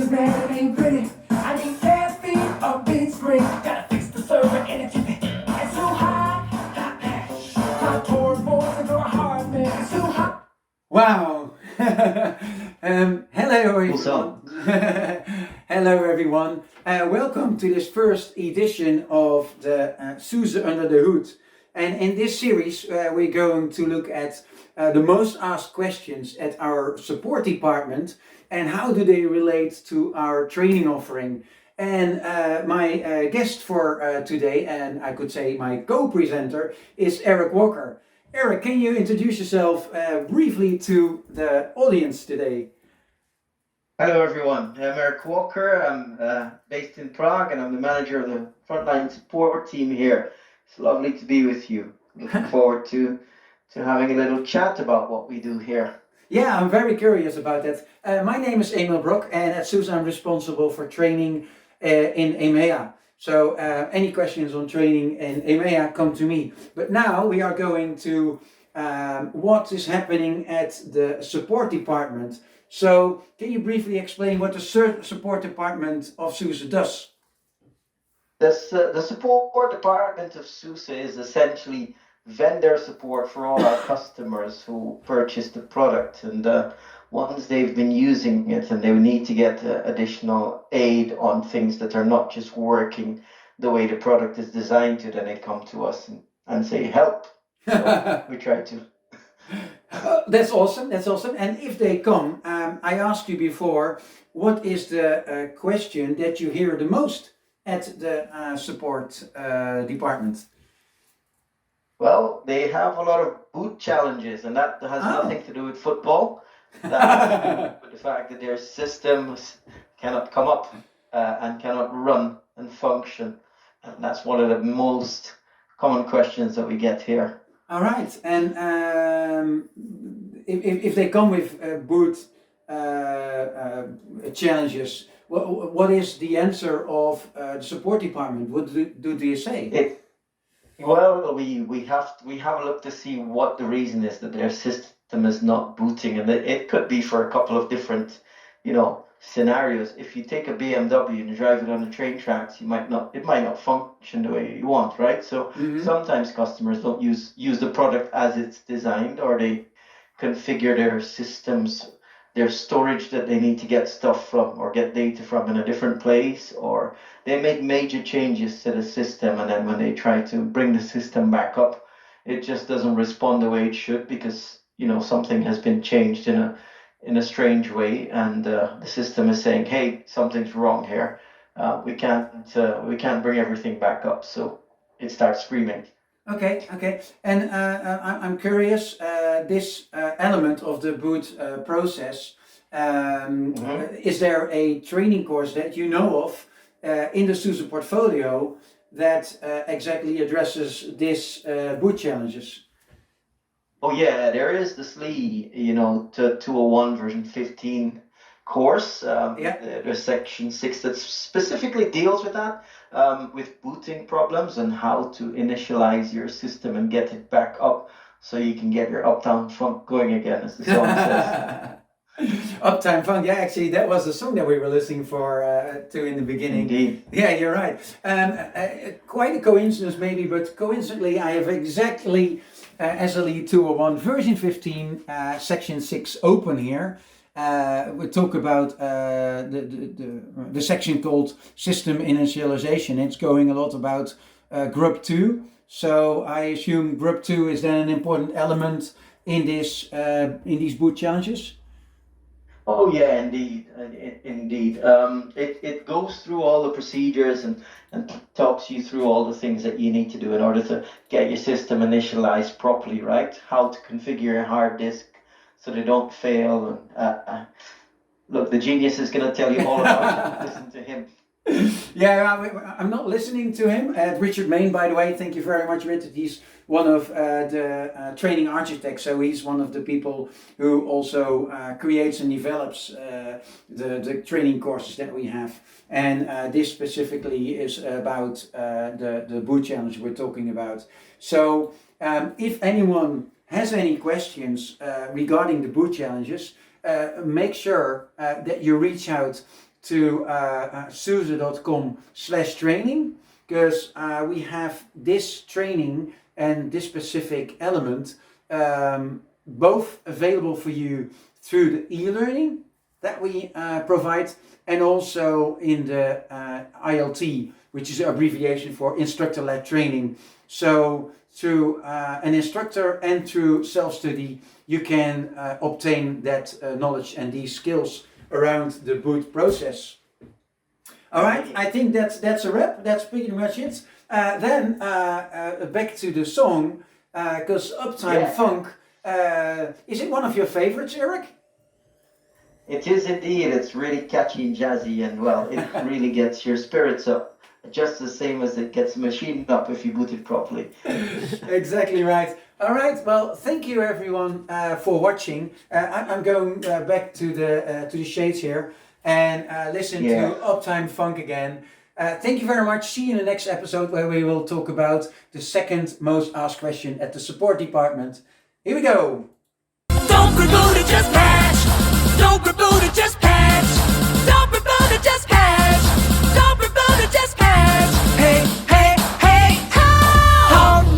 is bad, it ain't pretty. I need caffeine, a big spring. Gotta fix the server, energy. It's too hot. My torn boys into a hard man. It's too hot. Wow. Hello everyone. Hello everyone. Welcome to this first edition of the SUSE Under the Hood. And in this series we're going to look at the most asked questions at our support department and how do they relate to our training offering. And my guest for today, and I could say my co-presenter, is Eric Walker. Eric, can you introduce yourself briefly to the audience today? Hello everyone, I'm Eric Walker. I'm based in Prague and I'm the manager of the frontline support team here. It's lovely to be with you. Looking forward to having a little chat about what we do here. Yeah, I'm very curious about that. My name is Emiel Brok and at SUSE I'm responsible for training in EMEA. So any questions on training in EMEA come to me. But now we are going to what is happening at the support department. So can you briefly explain what the support department of SUSE does? The support department of SUSE is essentially vendor support for all our customers who purchase the product, and once they've been using it and they need to get additional aid on things that are not just working the way the product is designed to, then they come to us and say help. So we try to. That's awesome. That's awesome. And if they come, I asked you before, what is the question that you hear the most at the support department? Well, they have a lot of boot challenges, and that has nothing to do with football. That has to do with the fact that their systems cannot come up and cannot run and function. And that's one of the most common questions that we get here. All right. And if they come with boot challenges, what is the answer of the support department? What do they say? Well, we have a look to see what the reason is that their system is not booting, and it could be for a couple of different, scenarios. If you take a BMW and you drive it on the train tracks, it might not function the way you want, right? So sometimes customers don't use the product as it's designed, or they configure their systems, their storage that they need to get stuff from or get data from in a different place, or they make major changes to the system, and then when they try to bring the system back up, it just doesn't respond the way it should because something has been changed in a strange way, and the system is saying, hey, something's wrong here. We can't bring everything back up, so it starts screaming. Okay. And I'm curious, this element of the boot process, is there a training course that you know of in the SUSE portfolio that exactly addresses this boot challenges? Oh yeah, there is the SLE, 201 version 15 course. There's section 6 that specifically deals with that, with booting problems and how to initialize your system and get it back up so you can get your Uptown Funk going again, as the song says. Uptime Funk, yeah, actually that was the song that we were listening to in the beginning. Indeed. Yeah, you're right. Quite a coincidence maybe, but coincidentally I have exactly SLE 201 version 15 section 6 open here. We talk about the section called System Initialization. It's going a lot about Group 2. So I assume Group 2 is then an important element in these boot challenges. Oh yeah, indeed. It goes through all the procedures and talks you through all the things that you need to do in order to get your system initialized properly, right? How to configure your hard disk so they don't fail. Look, the genius is going to tell you all about it. Listen to him. Yeah, I'm not listening to him. Richard Main, by the way, thank you very much, Richard. He's one of the training architects, so he's one of the people who also creates and develops the training courses that we have. And this specifically is about the boot challenge we're talking about. So if anyone has any questions regarding the boot challenges, make sure that you reach out to SUSE.com/training, because we have this training and this specific element both available for you through the e-learning that we provide, and also in the ILT, which is an abbreviation for instructor-led training. So through an instructor and through self-study, you can obtain that knowledge and these skills around the boot process. All right, I think that's a wrap. That's pretty much it. Then back to the song, because Uptime Funk, is it one of your favorites, Eric? It is indeed. It's really catchy and jazzy, and well, it really gets your spirits up, just the same as it gets the machine up if you boot it properly. Exactly right. All right. Well, thank you everyone for watching. I'm going back to the shades here and listen to Uptime Funk again. Thank you very much. See you in the next episode, where we will talk about the second most asked question at the support department. Here we go. Don't reboot it, just patch. Don't reboot it, just patch. Don't reboot it, just